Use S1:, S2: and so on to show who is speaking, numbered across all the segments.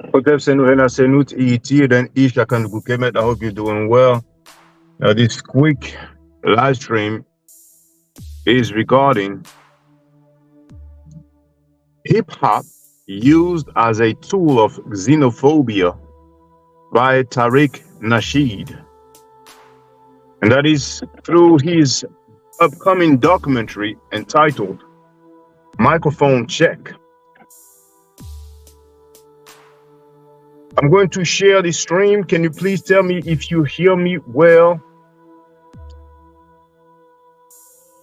S1: Senut ET, then Isha Kandukukemet. I hope you're doing well. This quick live stream is regarding hip hop used as a tool of xenophobia by Tariq Nasheed. And that is through his upcoming documentary entitled Microphone Check. I'm going to share the stream. Can you please tell me if you hear me well?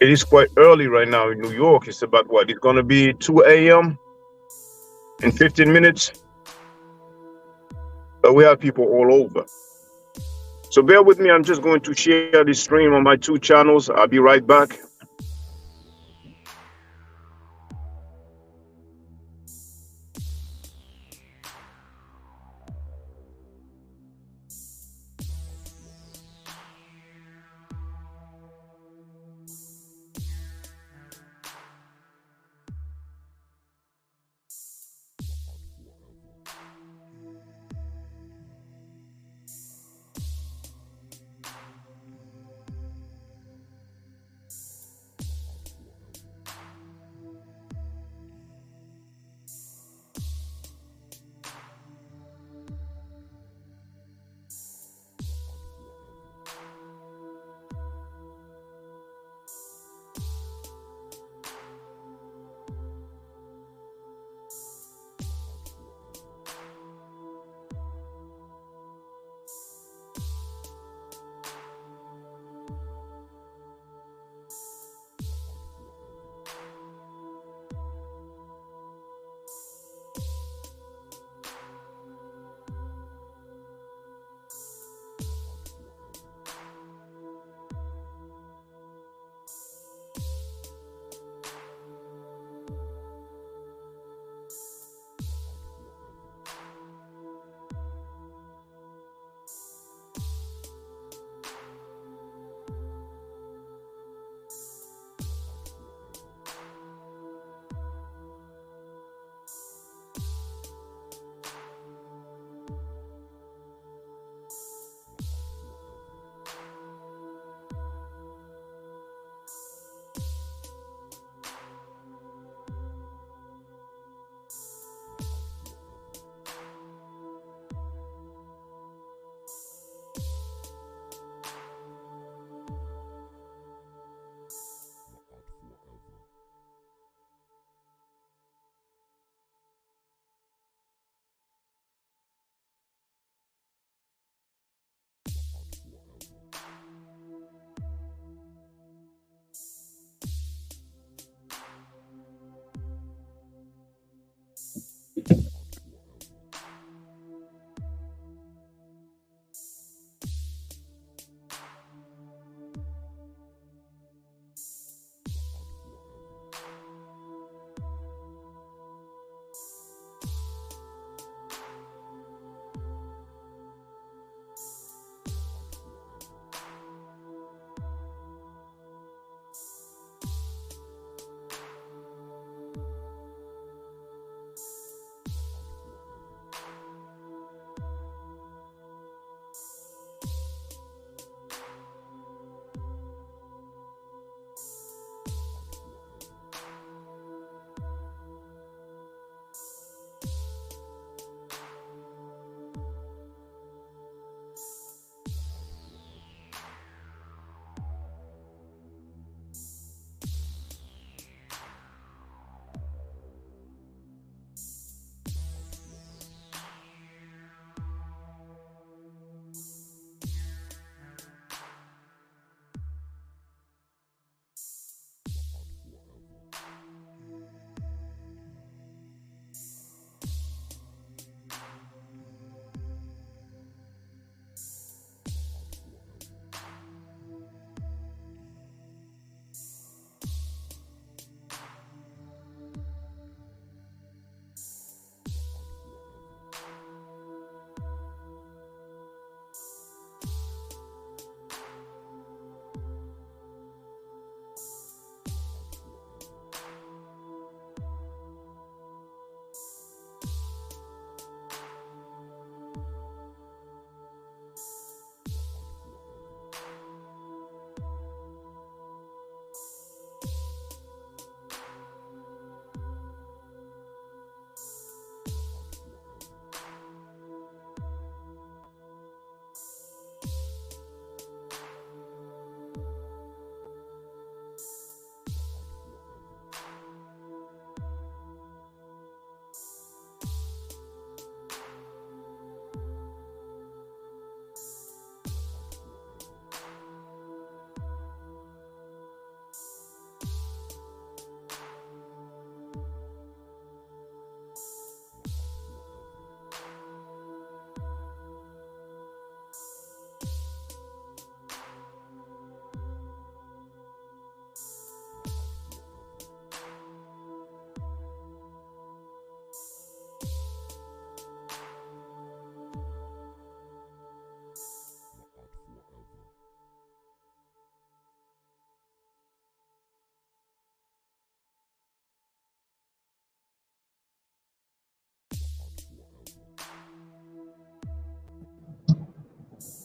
S1: It is quite early right now in New York. It's about what? It's going to be 2 a.m. in 15 minutes. But we have people all over. So bear with me. I'm just going to share the stream on my two channels. I'll be right back.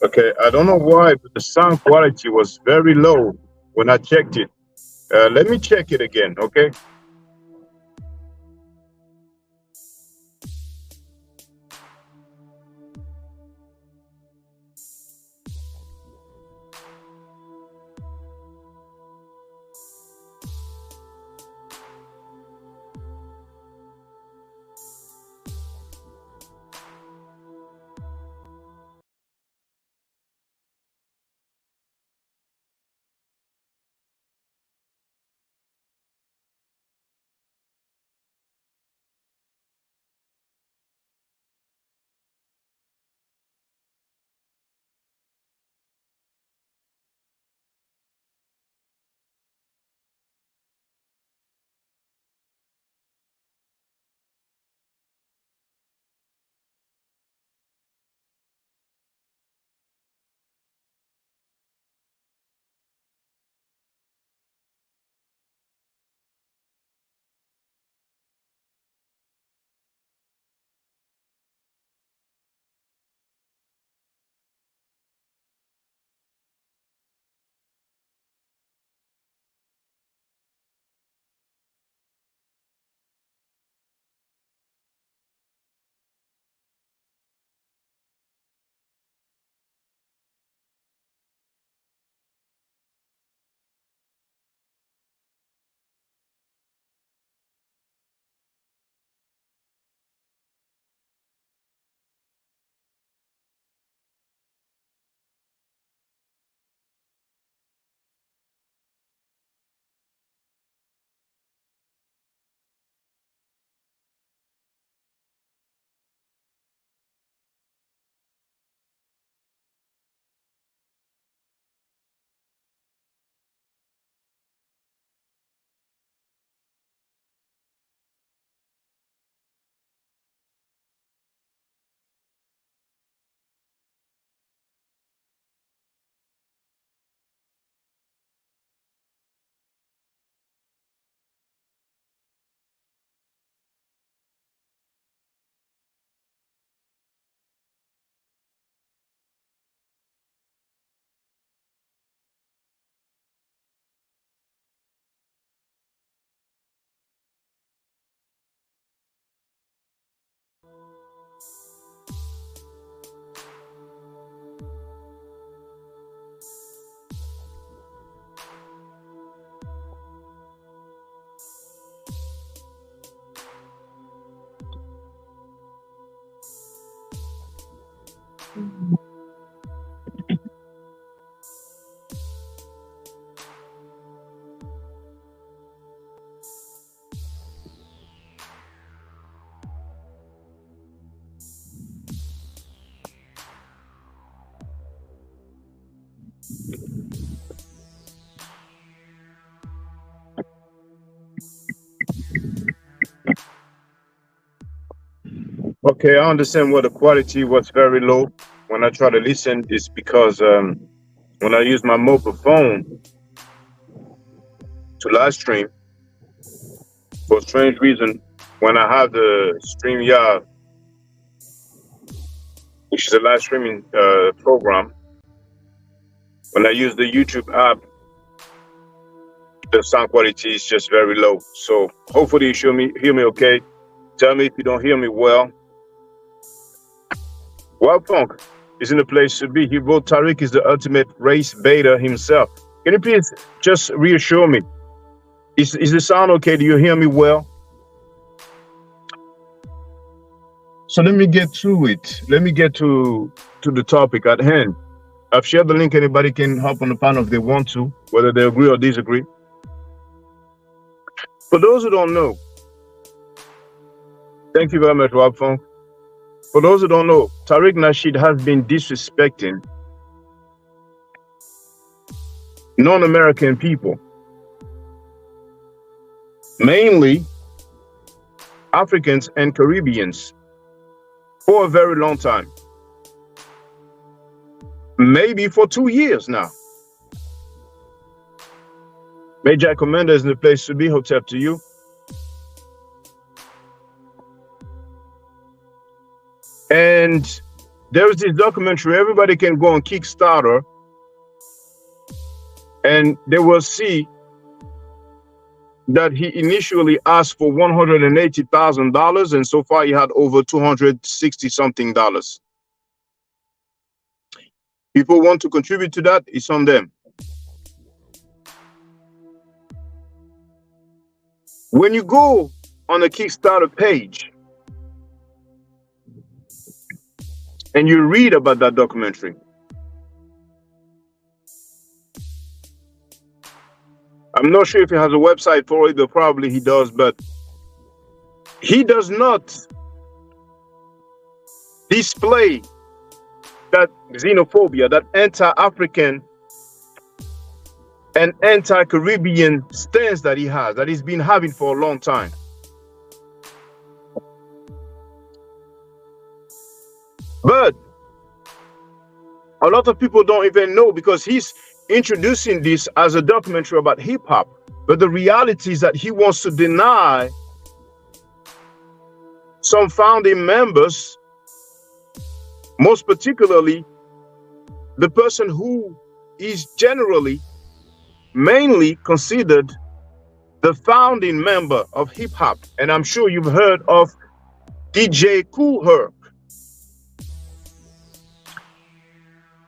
S1: Okay, I don't know why, but the sound quality was very low when I checked it. Let me check it again, okay? Okay, I understand why the quality was very low when I try to listen. It's because when I use my mobile phone to live stream, for a strange reason, when I have the StreamYard, which is a live streaming program, when I use the YouTube app, the sound quality is just very low. So hopefully you hear me okay. Tell me if you don't hear me well. Wild Funk is in the place to be. He wrote Tariq is the ultimate race beta himself. Can you please just reassure me? Is the sound okay? Do you hear me well? So let me get to it. Let me get to the topic at hand. I've shared the link. Anybody can hop on the panel if they want to, whether they agree or disagree. For those who don't know, thank you very much, Rob Funk. For those who don't know, Tariq Nasheed has been disrespecting non-American people, mainly Africans and Caribbeans, for a very long time. Maybe for 2 years now. Major Commander is in the place to be. Hotep to you. And There's this documentary. Everybody can go on Kickstarter, and they will see that he initially asked for $180,000, and so far he had over $260 something. People want to contribute to that, it's on them. When you go on the Kickstarter page and you read about that documentary, I'm not sure if he has a website for it, but probably he does, but he does not display that xenophobia, that anti-African and anti-Caribbean stance that he has, that he's been having for a long time. But a lot of people don't even know, because he's introducing this as a documentary about hip-hop, but the reality is that he wants to deny some founding members, most particularly the person who is generally mainly considered the founding member of hip-hop. And I'm sure you've heard of DJ Kool Herc.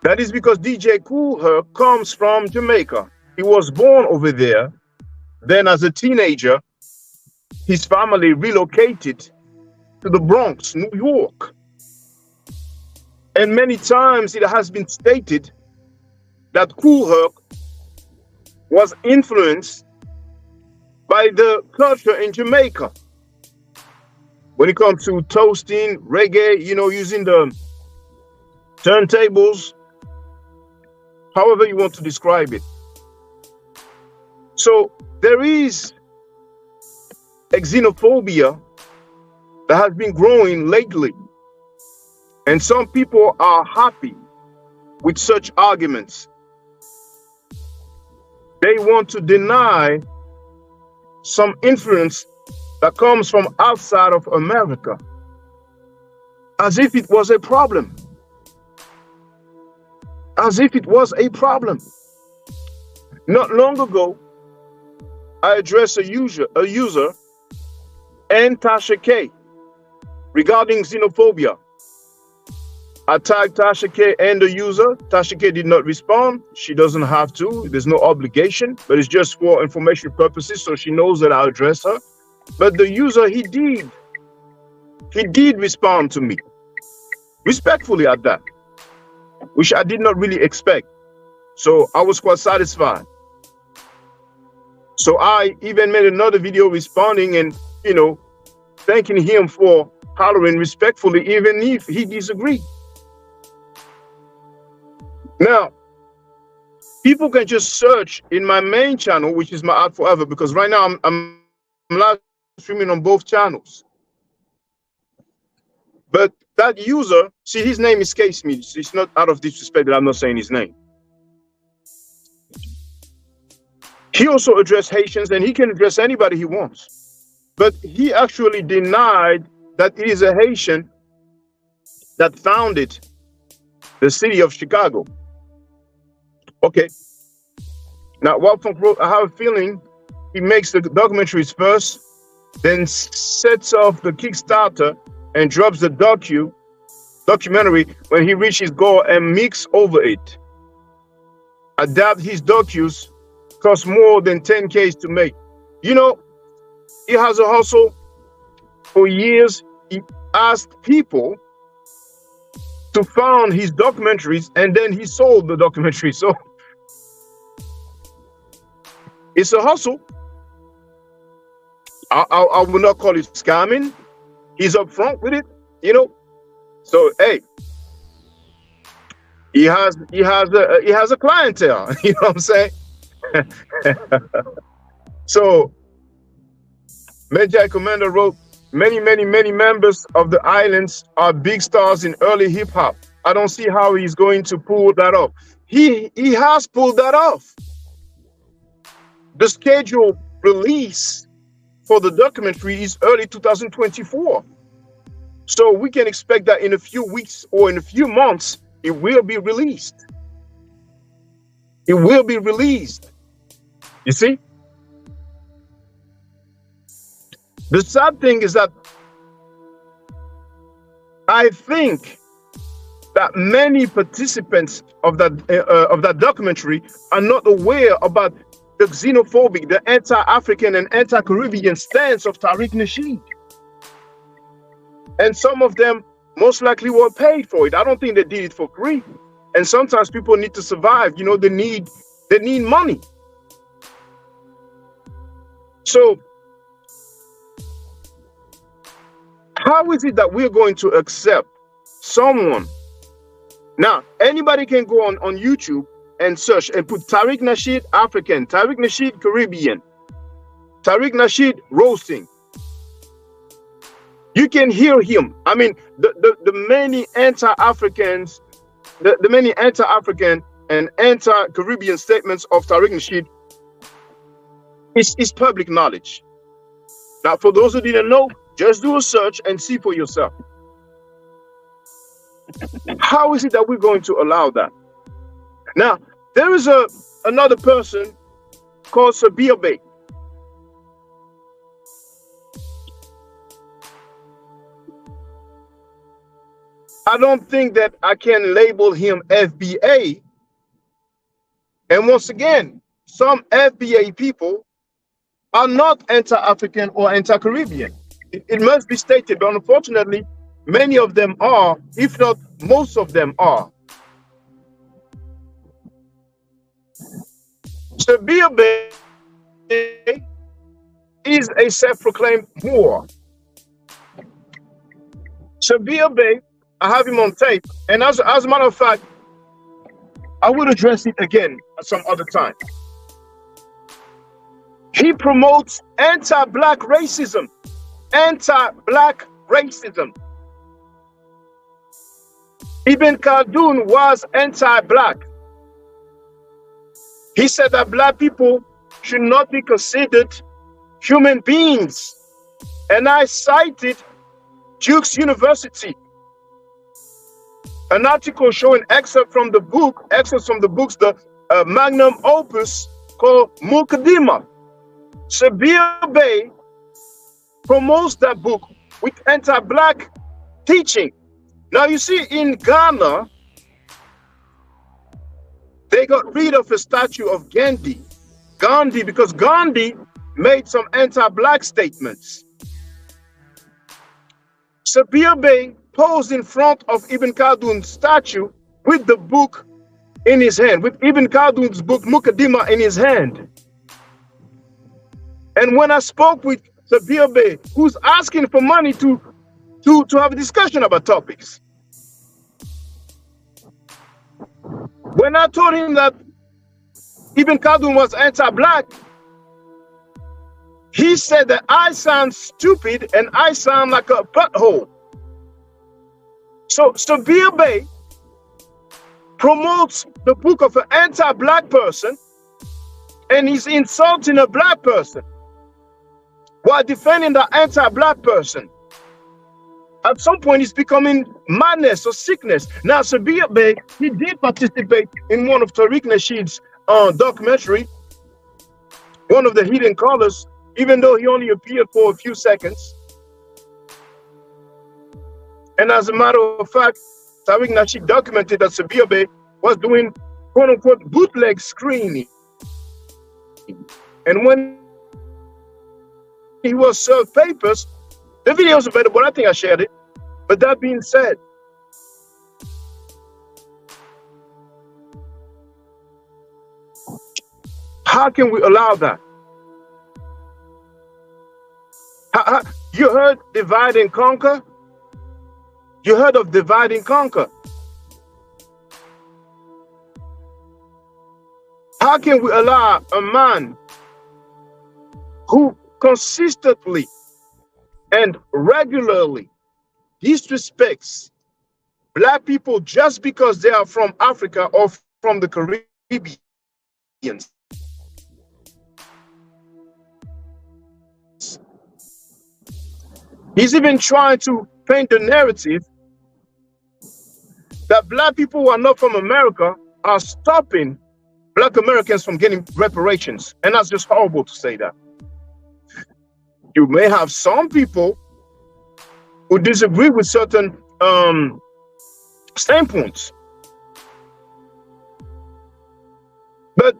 S1: That is because DJ Kool Herc comes from Jamaica. He was born over there. Then as a teenager, his family relocated to the Bronx, New York. And many times it has been stated that Kool Herc was influenced by the culture in Jamaica. When it comes to toasting, reggae, you know, using the turntables, however you want to describe it. So there is a xenophobia that has been growing lately. And some people are happy with such arguments. They want to deny some influence that comes from outside of America, as if it was a problem. As if it was a problem. Not long ago, I addressed a user, and Tasha K, regarding xenophobia. I tagged Tasha K and the user. Tasha K did not respond. She doesn't have to. There's no obligation, but it's just for information purposes, so she knows that I'll address her. But the user, he did respond to me, respectfully at that, which I did not really expect. So I was quite satisfied. So I even made another video responding and, you know, thanking him for hollering respectfully, even if he disagreed. Now, people can just search in my main channel, which is my Art Forever, because right now I'm live streaming on both channels. But that user, see, his name escapes me. It's not out of disrespect that I'm not saying his name. He also addressed Haitians, and he can address anybody he wants. But he actually denied that it is a Haitian that founded the city of Chicago. Okay. Now, Wild Funk wrote, I have a feeling he makes the documentaries first, then sets off the Kickstarter and drops the documentary when he reaches his goal and mix over it. I doubt his docus cost more than 10K to make. You know, he has a hustle for years. He asked people to fund his documentaries, and then he sold the documentary. So it's a hustle. I will not call it scamming. He's upfront with it, you know. So hey, he has a clientele. You know what I'm saying? So Medjay Commander wrote, many members of the islands are big stars in early hip hop. I don't see how he's going to pull that off. He has pulled that off. The scheduled release for the documentary is early 2024. So we can expect that in a few weeks or in a few months, it will be released. It will be released. You see? The sad thing is that I think that many participants of that documentary are not aware about the xenophobic, the anti-African and anti-Caribbean stance of Tariq Nasheed. And some of them most likely were paid for it. I don't think they did it for free. And sometimes people need to survive. You know, they need money. So how is it that we're going to accept someone? Now, anybody can go on YouTube and search and put Tariq Nasheed African, Tariq Nasheed Caribbean, Tariq Nasheed roasting. You can hear him. I mean, the many anti-Africans, the many anti-African and anti-Caribbean statements of Tariq Nasheed is public knowledge. Now, for those who didn't know, just do a search and see for yourself. How is it that we're going to allow that? Now, there is another person called Sabir Bey. I don't think that I can label him FBA. And once again, some FBA people are not anti-African or anti-Caribbean. It must be stated, but unfortunately, many of them are, if not most of them are. Sabir Bey is a self-proclaimed Moor. Sabir Bey, I have him on tape, and as a matter of fact, I will address it again at some other time. He promotes anti-black racism. Anti-black racism. Ibn Khaldun was anti-black. He said that black people should not be considered human beings. And I cited Duke's University, an article showing excerpts from the books, the magnum opus called Muqaddimah. Sabir Bey promotes that book with anti-black teaching. Now you see, in Ghana, they got rid of a statue of Gandhi because Gandhi made some anti-black statements. Sabir Bey posed in front of Ibn Khaldun's statue with the book in his hand, with Ibn Khaldun's book Muqaddimah in his hand. And when I spoke with Sabir Bey, who's asking for money to have a discussion about topics, when I told him that Ibn Khaldun was anti-black, he said that I sound stupid and I sound like a butthole. So Sabir Bey promotes the book of an anti-black person, and he's insulting a black person while defending the anti-black person. At some point, it's becoming madness or sickness. Now, Sabir Bey, he did participate in one of Tariq Nasheed's documentary, one of the Hidden Colors, even though he only appeared for a few seconds. And as a matter of fact, Tariq Nasheed documented that Sabir Bey was doing quote-unquote bootleg screening. And when he was served papers, the video is available. I think I shared it. But that being said, how can we allow that? You heard divide and conquer? You heard of divide and conquer? How can we allow a man who consistently and regularly disrespects black people just because they are from Africa or from the Caribbean? He's even trying to paint the narrative that black people who are not from America are stopping black Americans from getting reparations. And that's just horrible to say that. You may have some people who disagree with certain standpoints. But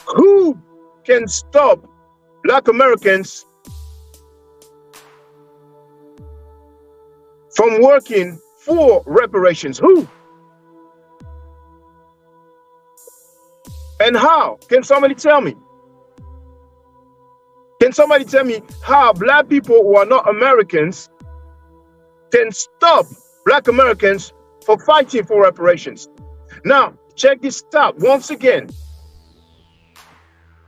S1: who can stop black Americans from working for reparations? Who? And how? Can somebody tell me? Can somebody tell me how black people who are not Americans can stop black Americans from fighting for reparations? Now, check this out once again.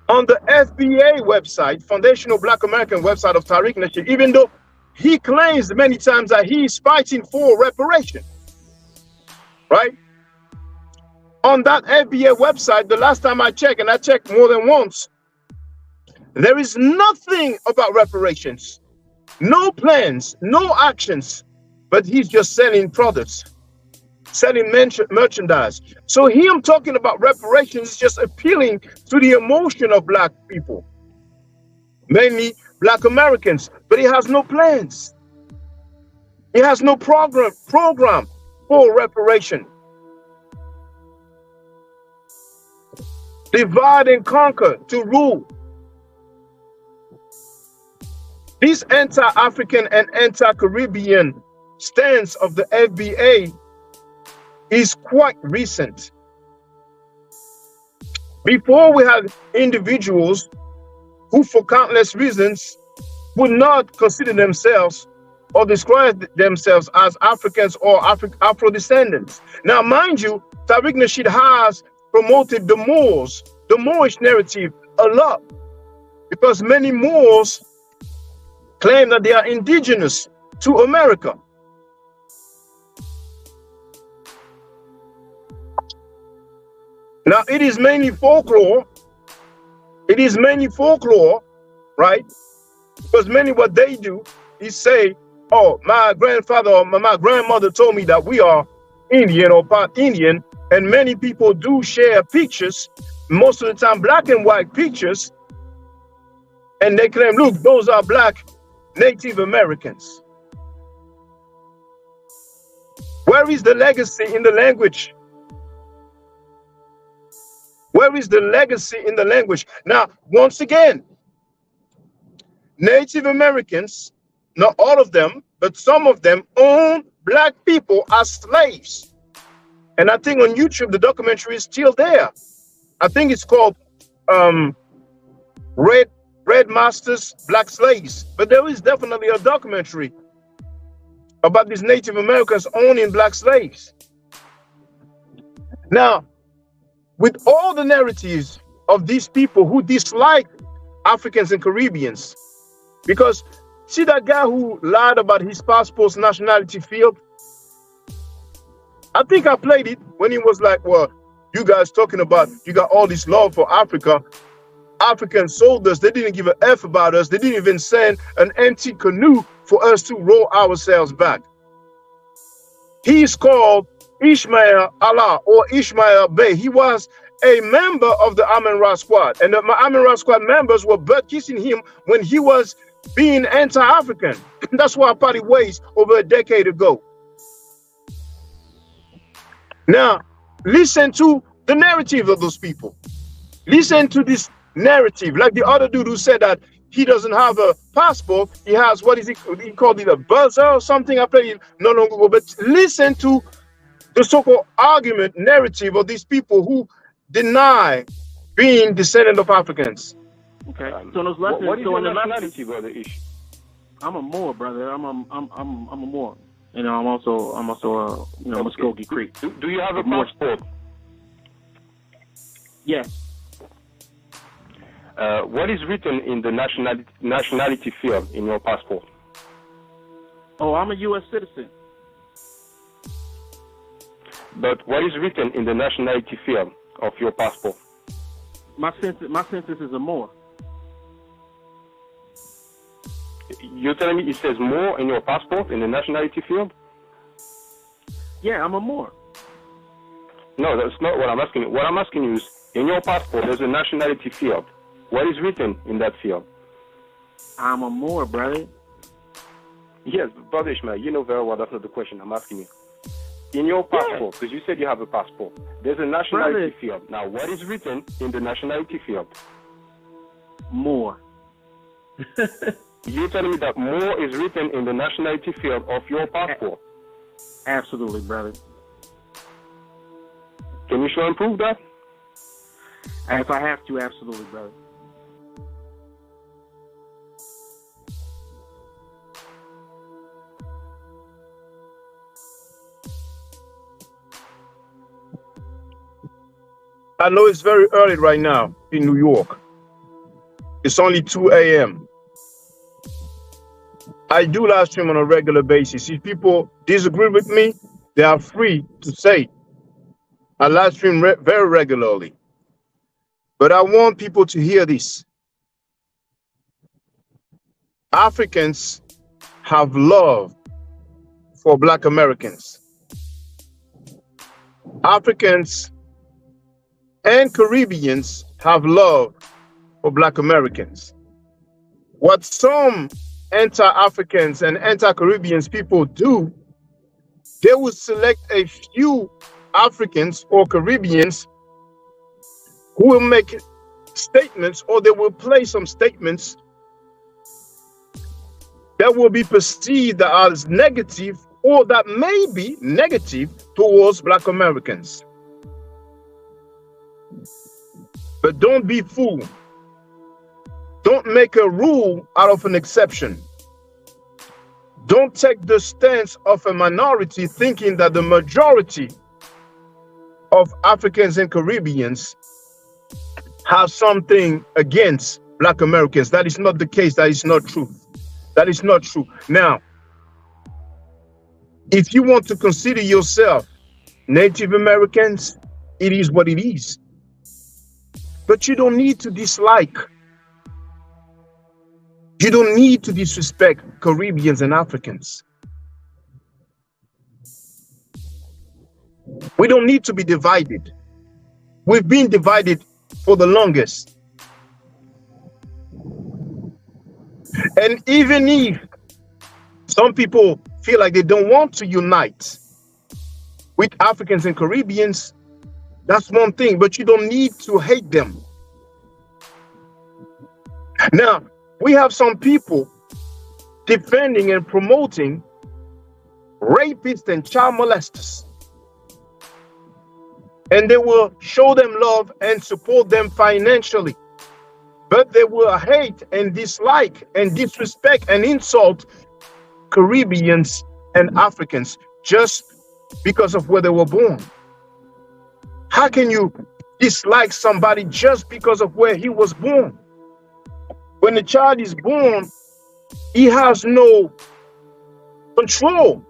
S1: On the FBA website, Foundational Black American website of Tariq Nasheed, even though he claims many times that he is fighting for reparation, right? On that FBA website, the last time I checked, and I checked more than once, there is nothing about reparations, no plans, no actions, but he's just selling products, selling merchandise. So him talking about reparations is just appealing to the emotion of black people, mainly black Americans, but he has no plans. He has no program for reparation. Divide and conquer to rule. This anti-African and anti-Caribbean stance of the FBA is quite recent. Before, we had individuals who, for countless reasons, would not consider themselves or describe themselves as Africans or Afro-descendants. Now, mind you, Tariq Nasheed has promoted the Moors, the Moorish narrative a lot, because many Moors claim that they are indigenous to America. Now, it is mainly folklore. It is mainly folklore, right? Because many what they do is say, oh, my grandfather or my grandmother told me that we are Indian or part Indian, and many people do share pictures, most of the time black and white pictures, and they claim, look, those are black Native Americans. Where is the legacy in the language? Where is the legacy in the language? Now, once again, Native Americans, not all of them, but some of them own black people as slaves. And I think on YouTube, the documentary is still there. I think it's called Red Masters, Black Slaves. But there is definitely a documentary about these Native Americans owning black slaves. Now, with all the narratives of these people who dislike Africans and Caribbeans, because see that guy who lied about his passport's nationality field? I think I played it when he was like, well, you guys talking about, you got all this love for Africa. African soldiers, they didn't give a F about us. They didn't even send an empty canoe for us to row ourselves back. He's called Ishmael Allah or Ishmael Bey. He was a member of the Amen-Ra squad, and the Amen-Ra squad members were butt kissing him when he was being anti-African. That's why I parted ways over a decade ago. Now, listen to the narrative of those people. Listen to this narrative, like the other dude who said that he doesn't have a passport. He has, what is it? He called it a buzzer or something. I played it not long ago. But listen to the so-called argument narrative of these people who deny being descendant of Africans.
S2: Okay. So those lessons.
S3: What is your nationality, brother Ish?
S2: I'm a Moor, brother. I'm a Moor. You know, I'm also Muskogee Creek.
S3: Do you have a passport?
S2: Yes.
S3: What is written in the nationality field in your passport?
S2: Oh, I'm a U.S. citizen.
S3: But what is written in the nationality field of your passport?
S2: My census is a Moor.
S3: You're telling me it says more in your passport in the nationality field?
S2: Yeah, I'm a Moor.
S3: No, that's not what I'm asking you. What I'm asking you is, in your passport, there's a nationality field. What is written in that field?
S2: I'm a Moor, brother.
S3: Yes, Brother Ishmael, you know very well that's not the question I'm asking you. In your passport, because you said you have a passport, there's a nationality field. Now, what is written in the nationality field?
S2: Moor.
S3: You're telling me that more is written in the nationality field of your passport?
S2: Absolutely, brother.
S3: Can you show and prove that?
S2: If I have to, absolutely, brother.
S1: I know it's very early right now in New York. It's only 2 a.m. I do live stream on a regular basis. If people disagree with me, they are free to say. I live stream very regularly. But I want people to hear this. Africans have love for Black Americans. Africans and Caribbeans have love for Black Americans. What some anti-Africans and anti-Caribbeans people do, they will select a few Africans or Caribbeans who will make statements, or they will play some statements that will be perceived as negative, or that may be negative towards Black Americans. But don't be fooled. Don't make a rule out of an exception. Don't take the stance of a minority thinking that the majority of Africans and Caribbeans have something against Black Americans. That is not the case. That is not true. That is not true. Now, if you want to consider yourself Native Americans, it is what it is. But you don't need to dislike. You don't need to disrespect Caribbeans and Africans. We don't need to be divided. We've been divided for the longest. And even if some people feel like they don't want to unite with Africans and Caribbeans, that's one thing, but you don't need to hate them. Now, we have some people defending and promoting rapists and child molesters. And they will show them love and support them financially. But they will hate and dislike and disrespect and insult Caribbeans and Africans just because of where they were born. How can you dislike somebody just because of where he was born? When the child is born, he has no control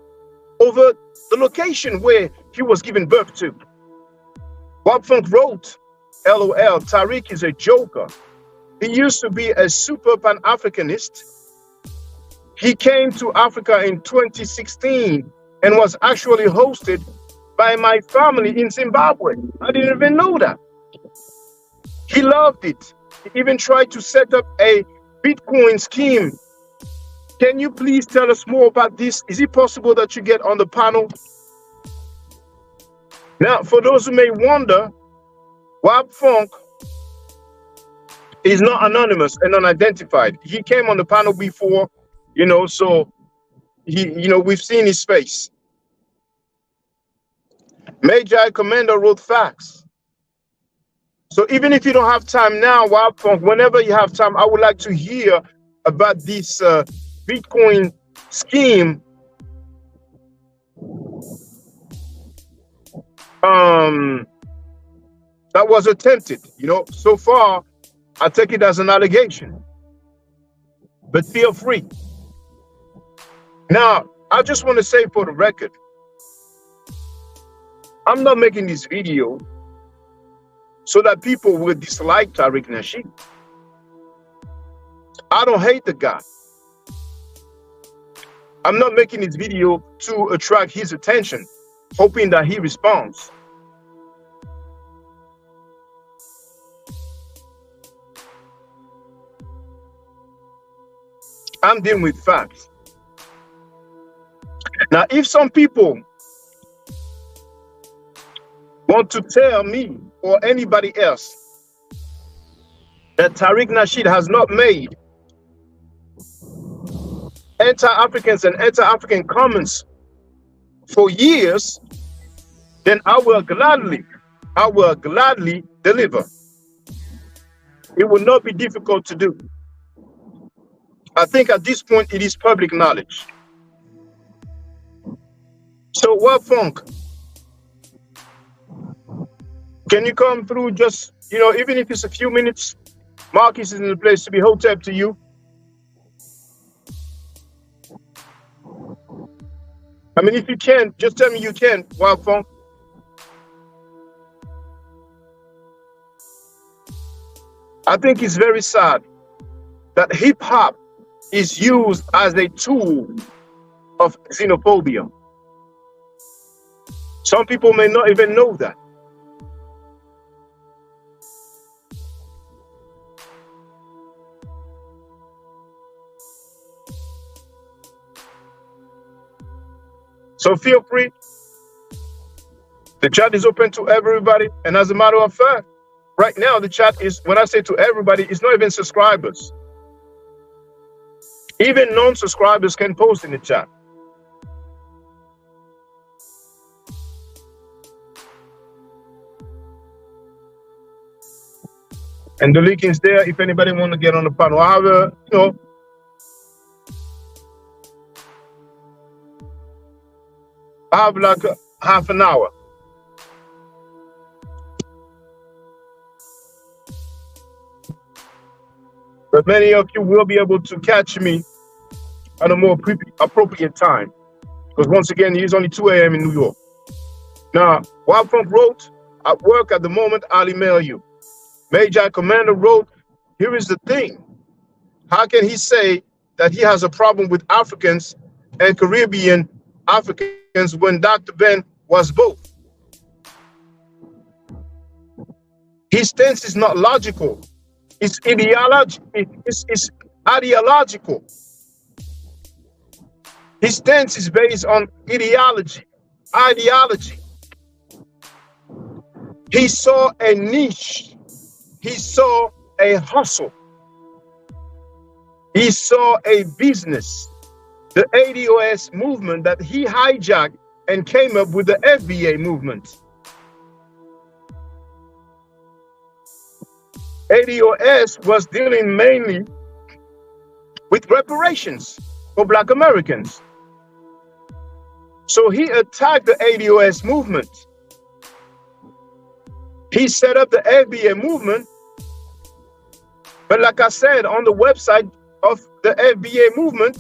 S1: over the location where he was given birth to. Bob Funk wrote, LOL, Tariq is a joker. He used to be a super Pan-Africanist. He came to Africa in 2016 and was actually hosted by my family in Zimbabwe. I didn't even know that. He loved it. He even tried to set up a Bitcoin scheme. Can you please tell us more about this? Is it possible that you get on the panel? Now, for those who may wonder, Bob Funk is not anonymous and unidentified. He came on the panel before, so we've seen his face. Major Commander wrote facts. So even if you don't have time now, Bob Funk, whenever you have time, I would like to hear about this Bitcoin scheme that was attempted. So far, I take it as an allegation, but feel free. Now, I just want to say for the record, I'm not making this video so that people will dislike Tariq Nasheed. I don't hate the guy. I'm not making this video to attract his attention, hoping that he responds. I'm dealing with facts. Now, if some people want to tell me or anybody else that Tariq Nasheed has not made anti-Africans and anti-African comments for years, then I will gladly deliver. It will not be difficult to do. I think at this point it is public knowledge. So what, Funk? Can you come through just, even if it's a few minutes? Marcus is in the place to be hotep to you. I mean, if you can, just tell me you can, Wild Funk. I think it's very sad that hip-hop is used as a tool of xenophobia. Some people may not even know that. So feel free. The chat is open to everybody. And as a matter of fact, right now the chat is, when I say to everybody, it's not even subscribers. Even non-subscribers can post in the chat. And the link is there if anybody want to get on the panel. I have I have like half an hour. But many of you will be able to catch me at a more appropriate time. Because once again, it is only 2 a.m. in New York. Now, Wild Funk wrote, at work at the moment, I'll email you. Major Commander wrote, here is the thing. How can he say that he has a problem with Africans and Caribbean Africans when Dr. Ben was both? His stance is not logical. It's it's ideological. His stance is based on ideology. He saw a niche. He saw a hustle. He saw a business. The ADOS movement that he hijacked and came up with the FBA movement. ADOS was dealing mainly with reparations for Black Americans. So he attacked the ADOS movement. He set up the FBA movement. But like I said, on the website of the FBA movement,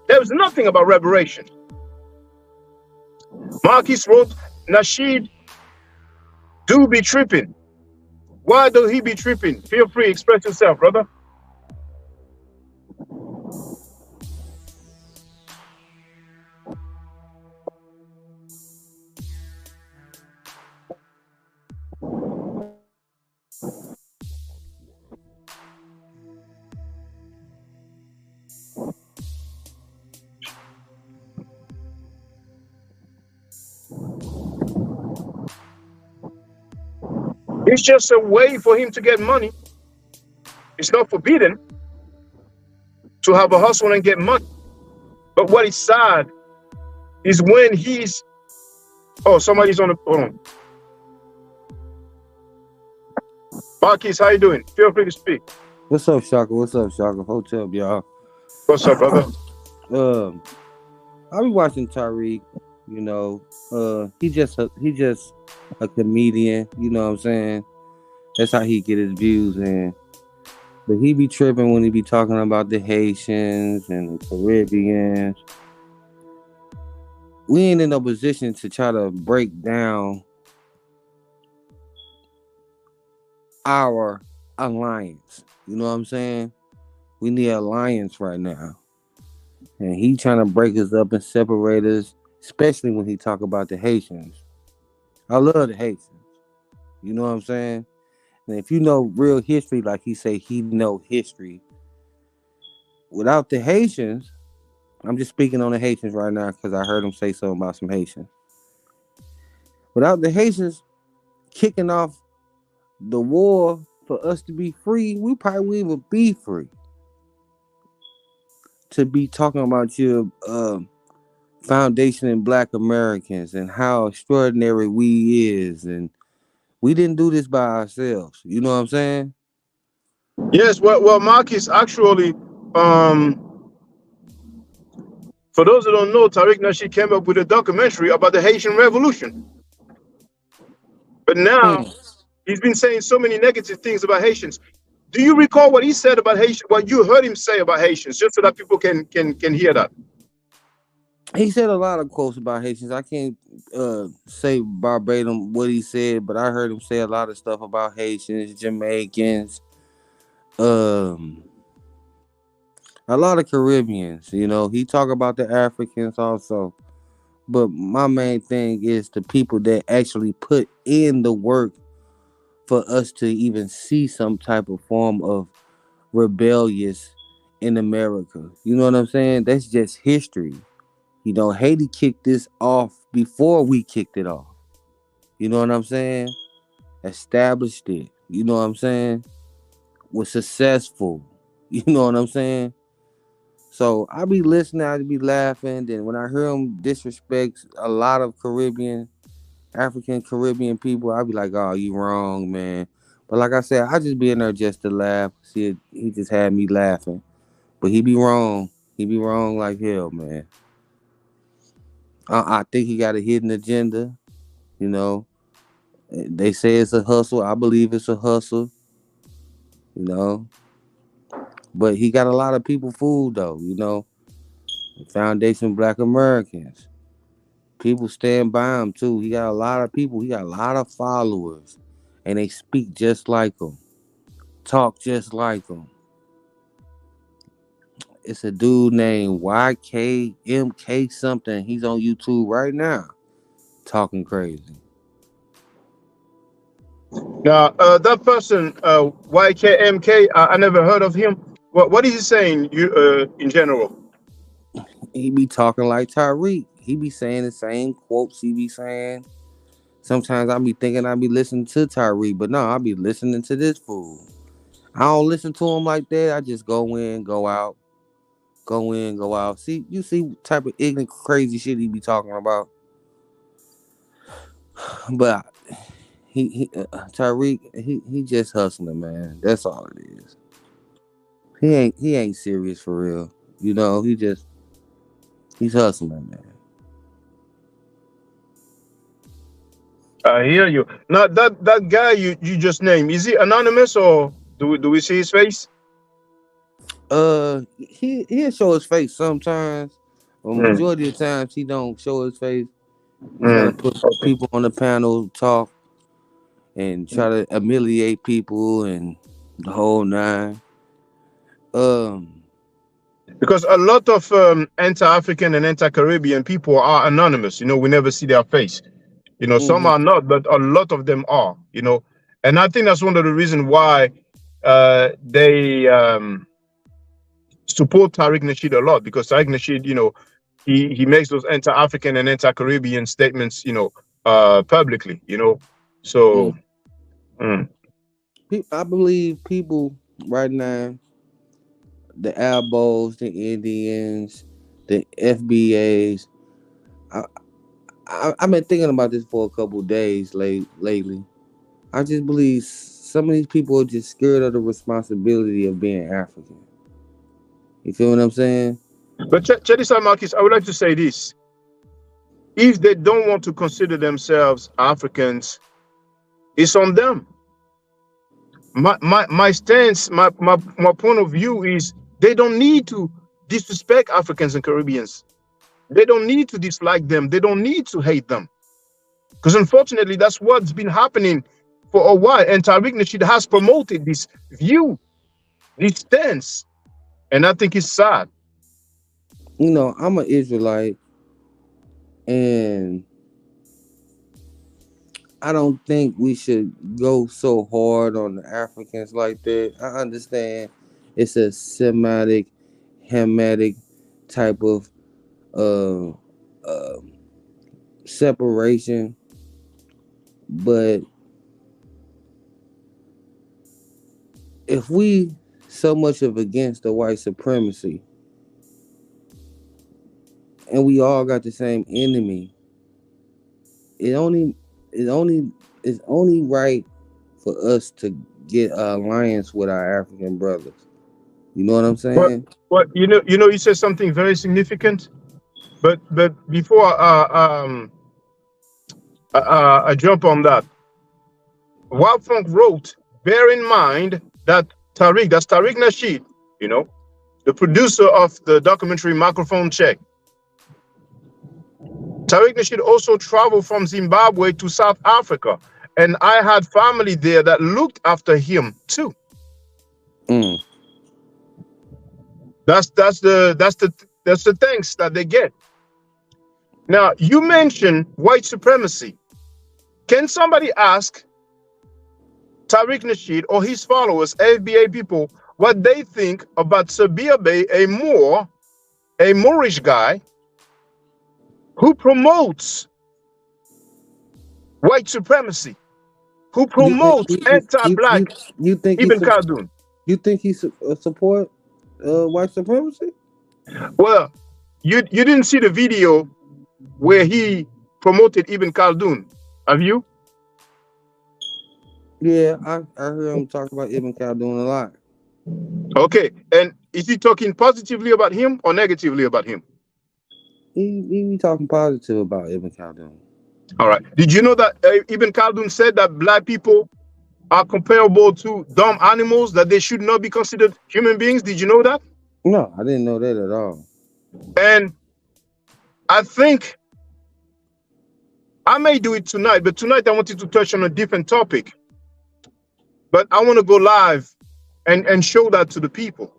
S1: there was nothing about reparation. Marcus wrote, Nasheed do be tripping. Why do he be tripping? Feel free, express yourself, brother. It's just a way for him to get money. It's not forbidden to have a hustle and get money. But what is sad is when he's, oh, somebody's on the phone. Marquis, how you doing? Feel free to speak.
S4: What's up, Shaka? What's up, Shaka? Hotel, y'all.
S1: What's up, brother?
S4: I be watching Tariq. You know, he just a comedian. You know what I'm saying? That's how he get his views in. But he be tripping when he be talking about the Haitians and the Caribbeans. We ain't in no position to try to break down our alliance. You know what I'm saying? We need alliance right now. and he trying to break us up and separate us, especially when he talk about the Haitians. I love the Haitians. You know what I'm saying? And if you know real history, like he say, he know history. Without the Haitians, I'm just speaking on the Haitians right now because I heard him say something about some Haitians. Without the Haitians kicking off the war for us to be free, we probably wouldn't even be free. To be talking about your foundation in Black Americans and how extraordinary we is, and we didn't do this by ourselves. You know what I'm saying?
S1: Yes, well, Marcus, actually, for those who don't know, Tariq Nasheed came up with a documentary about the Haitian Revolution. But now
S4: Mm.
S1: he's been saying so many negative things about Haitians. Do you recall what he said about Haitians? What you heard him say about Haitians, just so that people can hear that?
S4: He said a lot of quotes about Haitians. I can't say verbatim what he said, but I heard him say a lot of stuff about Haitians, Jamaicans, um, a lot of Caribbeans. You know, he talk about the Africans also. But my main thing is the people that actually put in the work for us to even see some type of form of rebellious in America. You know what I'm saying? That's just history. You know, Haiti kicked this off before we kicked it off. You know what I'm saying? Established it. You know what I'm saying? Was successful. You know what I'm saying? So I be listening, I be laughing. Then when I hear him disrespect a lot of African Caribbean people, I be like, oh, you wrong, man. But like I said, I just be in there just to laugh. See, he just had me laughing. But he be wrong. He be wrong like hell, man. I think he got a hidden agenda. You know, they say it's a hustle. I believe it's a hustle. You know, but he got a lot of people fooled though. You know, Foundation Black Americans. People stand by him too. He got a lot of people. He got a lot of followers, and they speak just like him, talk just like him. It's a dude named YKMK something. He's on YouTube right now, talking crazy.
S1: Now, that person, YKMK, I never heard of him. What is he saying? In general?
S4: He be talking like Tariq. He be saying the same quotes he be saying. Sometimes I be thinking I be listening to Tariq, but no, I be listening to this fool. I don't listen to him like that. I just go in, go out, go in, go out. See, you see what type of ignorant, crazy shit he be talking about. But Tariq, he just hustling, man. That's all it is. He ain't serious for real. You know, he's hustling, man.
S1: I hear you. Now, that guy you just named, is he anonymous, or do we see his face?
S4: He'll show his face sometimes, but
S1: Mm,
S4: majority of the times he don't show his face. He try to put
S1: okay.
S4: people on the panel, talk, and try to humiliate people and the whole nine. Um,
S1: Because a lot of anti-African and anti-Caribbean people are anonymous. We never see their face. Some
S4: mhm,
S1: are not, but a lot of them are. And I think that's one of the reasons why they support Tariq Nasheed a lot, because Tariq Nasheed, he makes those anti-African and anti-Caribbean statements, publicly. So,
S4: mm.
S1: mm.
S4: I believe people right now, the Albos, the Indians, the FBAs. I, I've been thinking about this for a couple days lately. I just believe some of these people are just scared of the responsibility of being African. You feel what I'm saying?
S1: But check this out, Marcus. I would like to say this: if they don't want to consider themselves Africans, it's on them. My stance, my point of view is they don't need to disrespect Africans and Caribbeans. They don't need to dislike them. They don't need to hate them. Because unfortunately, that's what's been happening for a while. And Tariq Nasheed has promoted this view, this stance. And I think it's sad.
S4: I'm an Israelite, and I don't think we should go so hard on the Africans like that. I understand it's a Semitic, Hamitic type of uh, uh, separation, but if we so much of against the white supremacy and we all got the same enemy, it only it only it's only right for us to get an alliance with our African brothers. You know what I'm
S1: But
S4: saying?
S1: you said something very significant. But before I jump on that, Wild Funk wrote, bear in mind that that's Tariq Nasheed, you know, the producer of the documentary Microphone Check. Tariq Nasheed also traveled from Zimbabwe to South Africa, and I had family there that looked after him too.
S4: Mm.
S1: That's the thanks that they get. Now you mentioned white supremacy. Can somebody ask Tariq Nasheed or his followers, FBA people, what they think about Sabir Bey, a Moorish guy who promotes white supremacy, who
S4: You
S1: promotes anti-black
S4: you think
S1: Ibn Khaldun?
S4: support white supremacy?
S1: Well, you didn't see the video where he promoted Ibn Khaldun, have you?
S4: Yeah, I heard him talk about Ibn Khaldun a lot.
S1: Okay, and is he talking positively about him or negatively about him?
S4: He be talking positive about Ibn Khaldun.
S1: All right. Did you know that Ibn Khaldun said that black people are comparable to dumb animals, that they should not be considered human beings? Did you know that?
S4: No, I didn't know that at all.
S1: And I think I may do it tonight, but tonight I wanted to touch on a different topic. But I want to go live and show that to the people.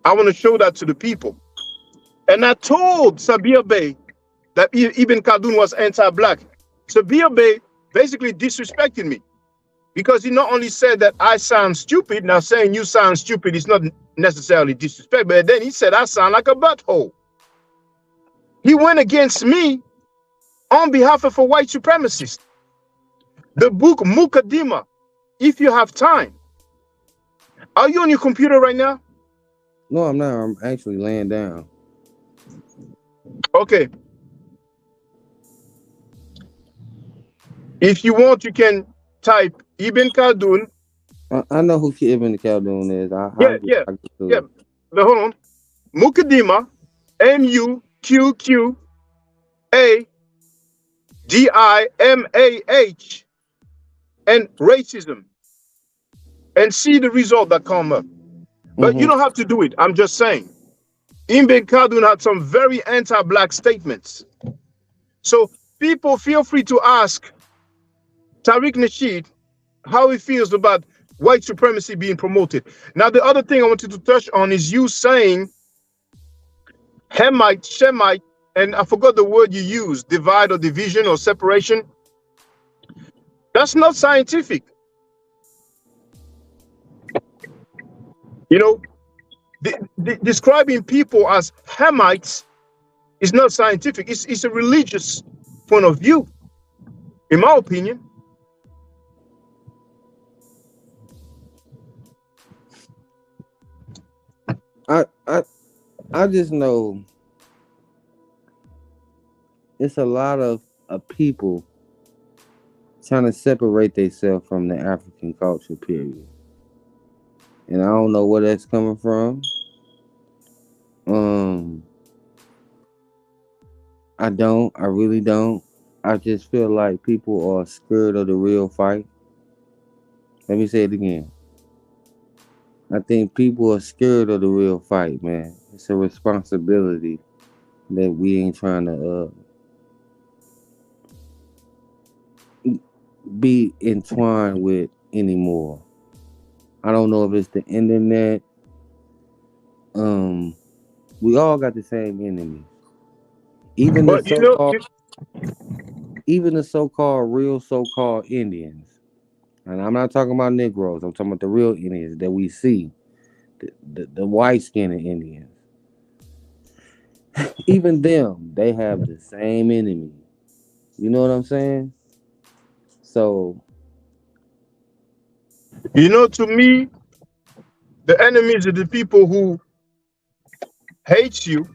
S1: I want to show that to the people. And I told Sabir Bey that Ibn Khaldun was anti-black. Sabir Bey basically disrespected me because he not only said that I sound stupid. Now saying you sound stupid is not necessarily disrespect, but then he said I sound like a butthole. He went against me on behalf of a white supremacist. The book Mukaddima, if you have time. Are you on your computer right now?
S4: No, I'm not. I'm actually laying down.
S1: Okay. If you want, you can type Ibn Khaldun.
S4: I know who Ibn Khaldun is.
S1: Yeah. But hold on. Mukaddima, Muqaddimah, and racism, and see the result that come up. But you don't have to do it. I'm just saying. Ibn Khaldun had some very anti-black statements. So people feel free to ask Tariq Nasheed how he feels about white supremacy being promoted. Now, the other thing I wanted to touch on is you saying Hamite, Shemite, and I forgot the word you used, divide or division or separation. That's not scientific. You know, describing people as Hamites is not scientific. It's a religious point of view, in my opinion.
S4: I just know it's a lot of people trying to separate themselves from the African culture, period. And I don't know where that's coming from. I really don't. I just feel like people are scared of the real fight. Let me say it again. I think people are scared of the real fight, man. It's a responsibility that we ain't trying to be entwined with anymore. I don't know if it's the internet, We all got the same enemy. Even the
S1: But you know,
S4: so-called, even the so-called real so-called Indians. And I'm not talking about Negroes. I'm talking about the real Indians that we see, the white-skinned Indians. Even them, they have the same enemy. You know what I'm saying? So,
S1: to me, the enemies are the people who hate you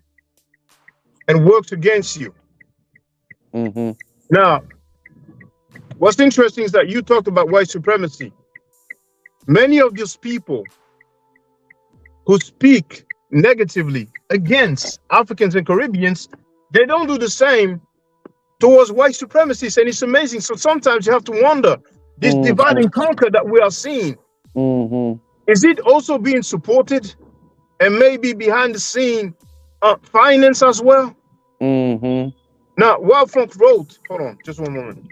S1: and works against you.
S4: mm-hmm,
S1: Now, what's interesting is that you talked about white supremacy. Many of these people who speak negatively against Africans and Caribbeans, they don't do the same towards white supremacists, and it's amazing. So sometimes you have to wonder, this divide
S4: mm-hmm,
S1: and conquer that we are seeing,
S4: mm-hmm,
S1: is it also being supported and maybe behind the scene finance as well?
S4: mm-hmm.
S1: Now, Wild Funk wrote, hold on, just one moment.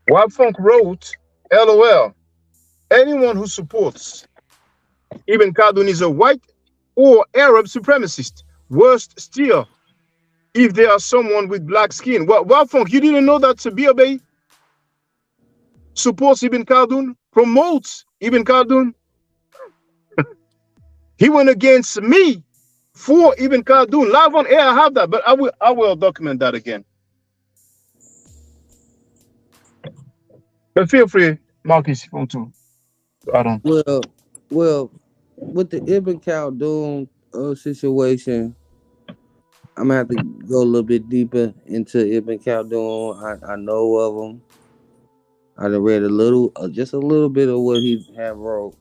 S1: Wild Funk wrote, LOL, anyone who supports Ibn Khaldun is a white or Arab supremacist. Worst still, if they are someone with black skin. Well, Wild Funk, you didn't know that Sabir Bey supports Ibn Khaldun, promotes Ibn Khaldun? He went against me for Ibn Khaldun. Live on air, I have that, but I will document that again. But feel free, Marcus, if you want to add on.
S4: Well, with the Ibn Khaldun situation, I'm gonna have to go a little bit deeper into Ibn Khaldun. I know of him. I done read a little, just a little bit of what he have wrote.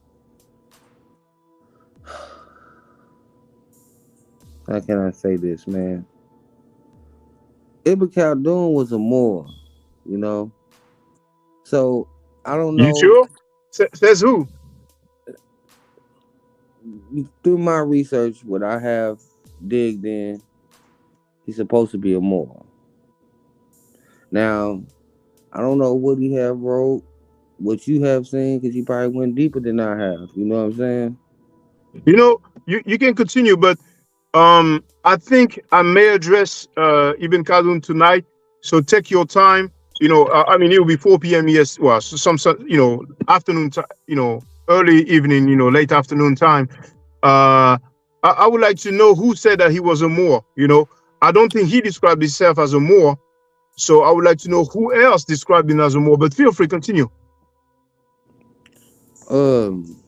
S4: How can I say this, man? Ibn Khaldun was a Moor, you know. So I don't
S1: You
S4: know.
S1: sure? Says who?
S4: Through my research, what I have digged in, he's supposed to be a Moor. Now, I don't know what he have wrote, what you have seen, because he probably went deeper than I have. You know what I'm saying?
S1: You can continue, but I think I may address Ibn Khaldun tonight. So take your time. I mean, it will be 4 p.m. Yes, well, so afternoon time, early evening, late afternoon time. I would like to know who said that he was a Moor. I don't think he described himself as a Moor. So I would like to know who else described him as a Moor. But feel free, continue.
S4: Um,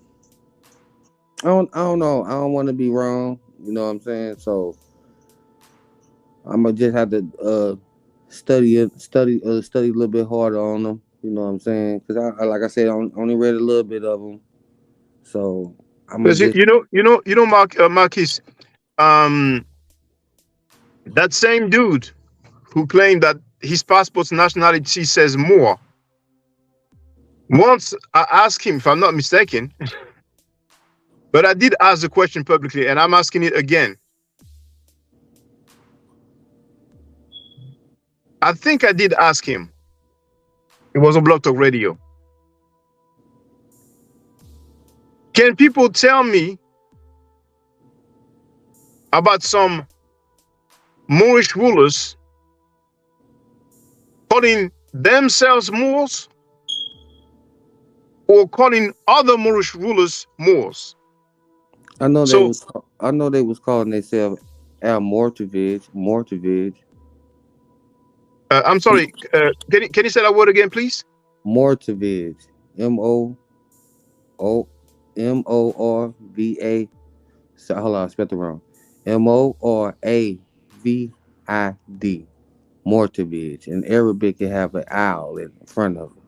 S4: I don't know. I don't want to be wrong. You know what I'm saying? So I'm gonna just have to study a little bit harder on them. You know what I'm saying? Because like I said, I only read a little bit of them. So I'm gonna
S1: Because
S4: just
S1: Marquis, um, that same dude who claimed that his passport's nationality says Moor. Once I asked him, if I'm not mistaken, but I did ask the question publicly, and I'm asking it again. I think I did ask him. It was on Block Talk Radio. Can people tell me about some Moorish rulers calling themselves Moors or calling other Moorish rulers Moors?
S4: I know
S1: So
S4: they was calling themselves Al Mortavage.
S1: I'm sorry. Can you say that word again, please?
S4: Mortavage. Morva. So hold on, I spelled it wrong. Moravid. Mortavage. In Arabic it have an owl in front of it.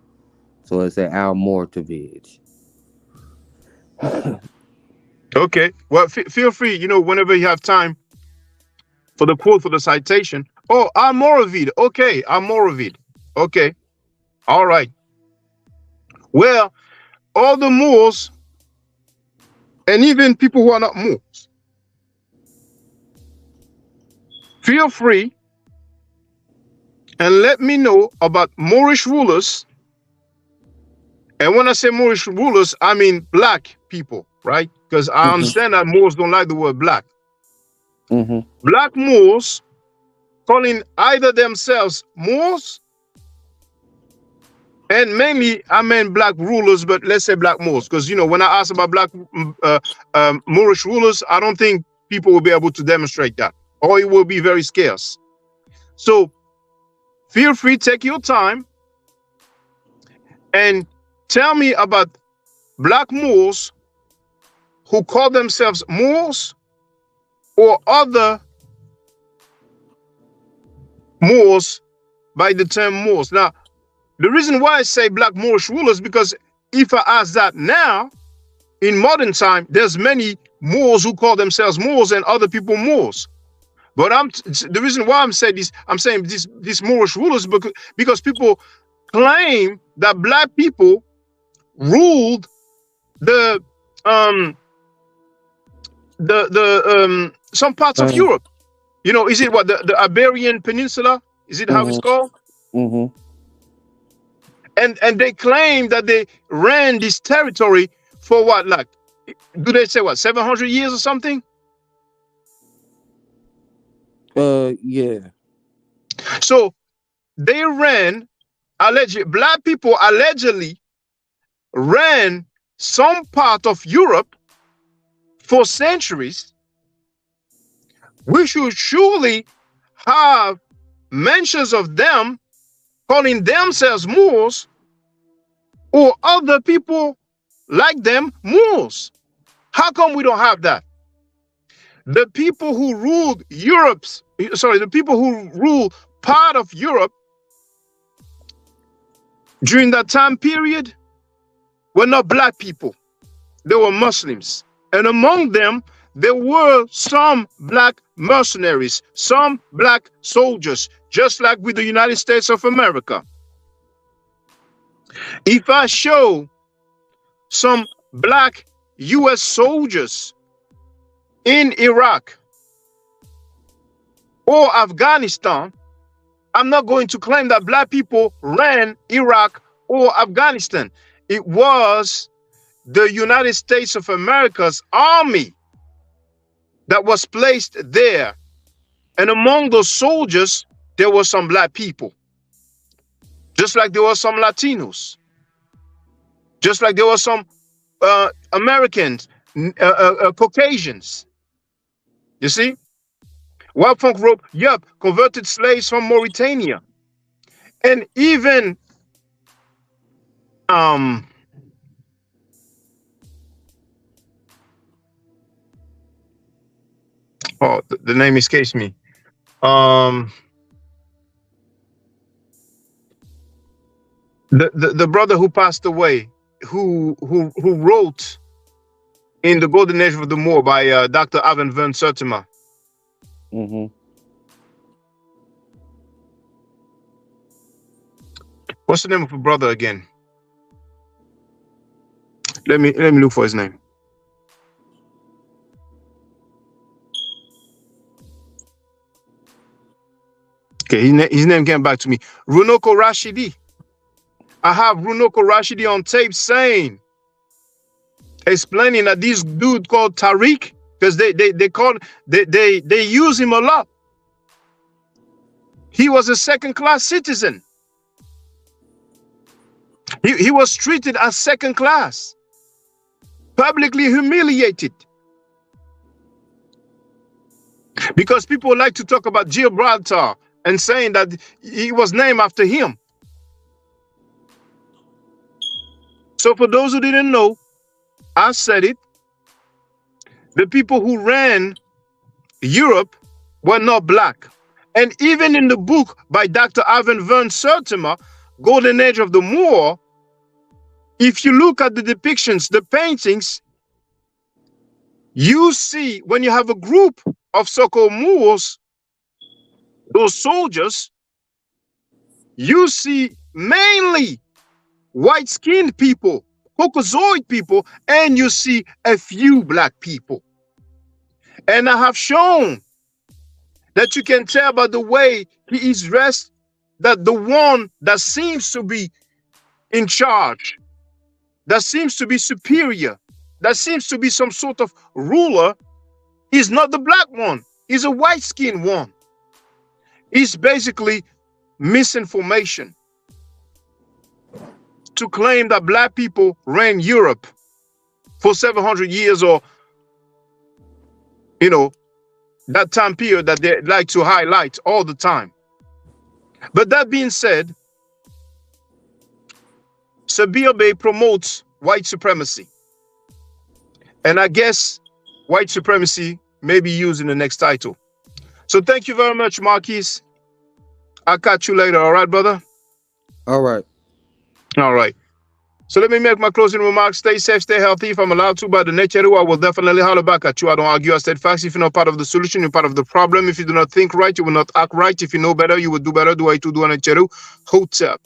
S4: So it's an Al Mortavage.
S1: Okay. Well, feel free. Whenever you have time for the quote for the citation. Oh, Almoravid. Okay, Almoravid. Okay. All right. Well, all the Moors, and even people who are not Moors, feel free and let me know about Moorish rulers. And when I say Moorish rulers, I mean black people, right? Because I understand that Moors don't like the word black. Black Moors calling either themselves Moors, and mainly I meant black rulers, but let's say black Moors, because when I ask about black Moorish rulers, I don't think people will be able to demonstrate that, or it will be very scarce. So feel free, take your time, and tell me about black Moors who call themselves Moors or other Moors by the term Moors. Now, the reason why I say black Moorish rulers, because if I ask that now, in modern time, there's many Moors who call themselves Moors and other people Moors. But the reason why I'm saying these Moorish rulers, because people claim that black people ruled the some parts of Europe. Is it what the Iberian Peninsula? Is it how it's called? And they claim that they ran this territory for what? Like, do they say what? 700 years or something?
S4: Yeah.
S1: So they ran, black people allegedly ran some part of Europe for centuries. We should surely have mentions of them calling themselves Moors or other people like them Moors. How come we don't have that? The people who ruled the people who ruled part of Europe during that time period were not black people. They were Muslims. And among them, there were some black mercenaries, some black soldiers, just like with the United States of America. If I show some black US soldiers in Iraq or Afghanistan, I'm not going to claim that black people ran Iraq or Afghanistan. It was the United States of America's army that was placed there. And among those soldiers, there were some black people. Just like there were some Latinos. Just like there were some Americans, Caucasians. You see? Wild Funk wrote, yep, converted slaves from Mauritania. And even the name escapes me. The brother who passed away, who wrote in The Golden Age of the Moor by Dr. Avon van Sertima. What's the name of the brother again? Let me look for his name. Okay, his name came back to me. Runoko Rashidi. I have Runoko Rashidi on tape explaining that this dude called Tariq, because they use him a lot. He was a second-class citizen. He was treated as second class, publicly humiliated. Because people like to talk about Gibraltar and saying that he was named after him. So for those who didn't know, I said it. The people who ran Europe were not black. And even in the book by Dr. Avon van Sertima, Golden Age of the Moor, if you look at the depictions, the paintings, you see when you have a group of so-called Moors, those soldiers, you see mainly white-skinned people, Caucasoid people, and you see a few black people. And I have shown that you can tell by the way he is dressed that the one that seems to be in charge, that seems to be superior, that seems to be some sort of ruler, is not the black one. He's a white-skinned one. He's basically misinformation to claim that black people ran Europe for 700 years, or, you know, that time period that they like to highlight all the time. But that being said, Sabir Bey promotes white supremacy. And I guess white supremacy may be used in the next title. So thank you very much, Marquise. I'll catch you later. All right, brother?
S4: All right.
S1: All right. So let me make my closing remarks. Stay safe, stay healthy. If I'm allowed to, by the nature, I will definitely holler back at you. I don't argue. I said facts. If you're not part of the solution, you're part of the problem. If you do not think right, you will not act right. If you know better, you will do better. Do I to do an cheru? Hotep.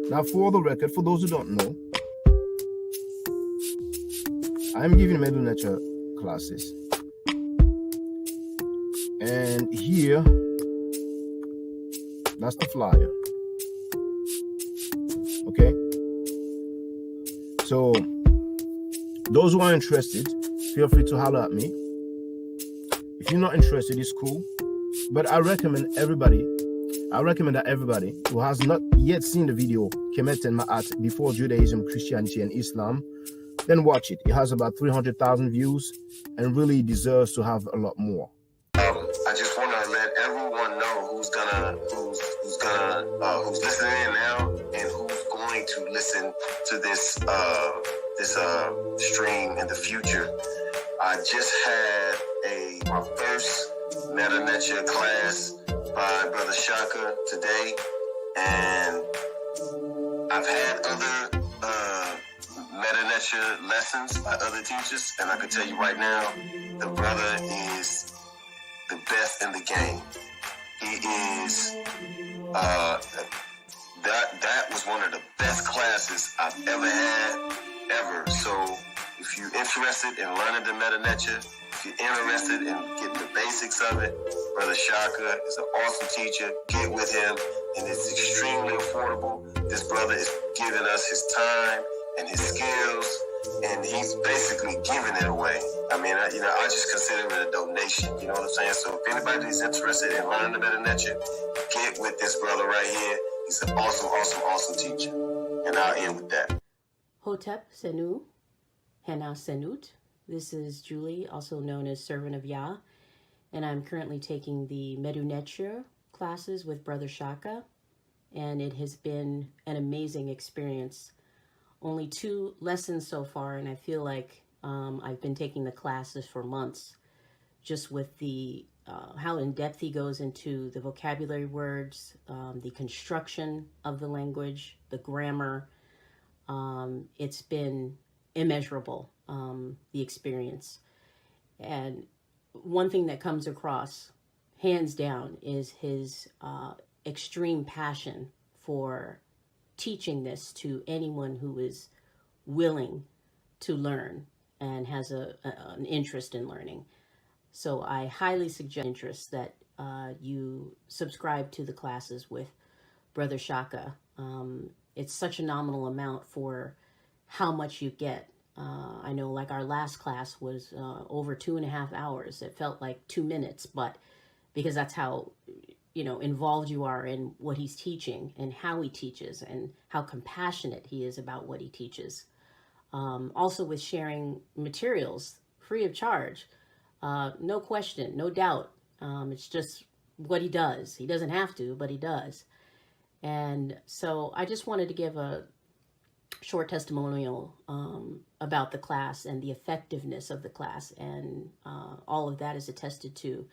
S5: Now, for the record, for those who don't know, I'm giving Medu Nature classes. And here, that's the flyer. Okay? So, those who are interested, feel free to holler at me. If you're not interested, it's cool. But I recommend that everybody who has not yet seen the video, Kemet and Ma'at, Before Judaism, Christianity, and Islam, then watch it. It has about 300,000 views and really deserves to have a lot more.
S6: I just want to let everyone know who's listening in now and who's going to listen to this stream in the future. I just had my first Meta Nature class by Brother Shaka today, and I've had other Meta Nature lessons by other teachers, and I can tell you right now, the brother is the best in the game. He is that was one of the best classes I've ever had, ever. So if you're interested in learning the Meta Nature, if you're interested in getting the basics of it, Brother Shaka is an awesome teacher. Get with him, and it's extremely affordable. This brother is giving us his time and his skills, and he's basically giving it away. I mean, I just consider it a donation. You know what I'm saying? So if anybody's interested in learning the Meta Nature, get with this brother right here. He's an awesome teacher. And I'll end with that.
S7: Hotep Senu, Hena Senut. This is Julie, also known as Servant of Yah, and I'm currently taking the Medu Nature classes with Brother Shaka, and it has been an amazing experience. Only 2 lessons so far, and I feel like I've been taking the classes for months, just with the how in-depth he goes into the vocabulary words, the construction of the language, the grammar. It's been immeasurable, the experience. And one thing that comes across, hands down, is his extreme passion for teaching this to anyone who is willing to learn and has an interest in learning. So I highly suggest that you subscribe to the classes with Brother Shaka. It's such a nominal amount for how much you get. I know, like, our last class was over 2.5 hours. It felt like 2 minutes, but because that's how, involved you are in what he's teaching and how he teaches and how compassionate he is about what he teaches. Also with sharing materials free of charge. No question, no doubt. It's just what he does. He doesn't have to, but he does. And so I just wanted to give a short testimonial about the class and the effectiveness of the class. And all of that is attested to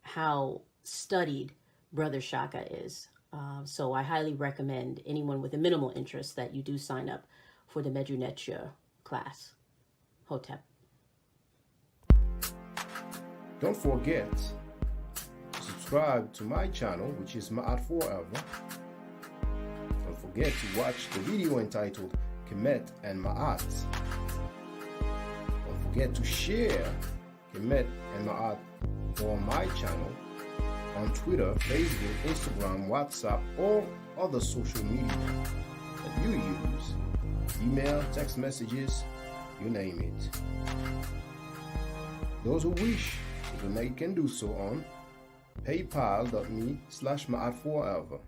S7: how studied Brother Shaka is. So I highly recommend anyone with a minimal interest that you do sign up for the Medu Nature class. Hotep.
S5: Don't forget to subscribe to my channel, which is Ma'at Forever. Don't forget to watch the video entitled Kemet and Ma'at. Don't forget to share Kemet and Ma'at on my channel on Twitter, Facebook, Instagram, WhatsApp, or other social media that you use. Email, text messages, you name it. Those who wish to donate can do so on paypal.me/maatforever.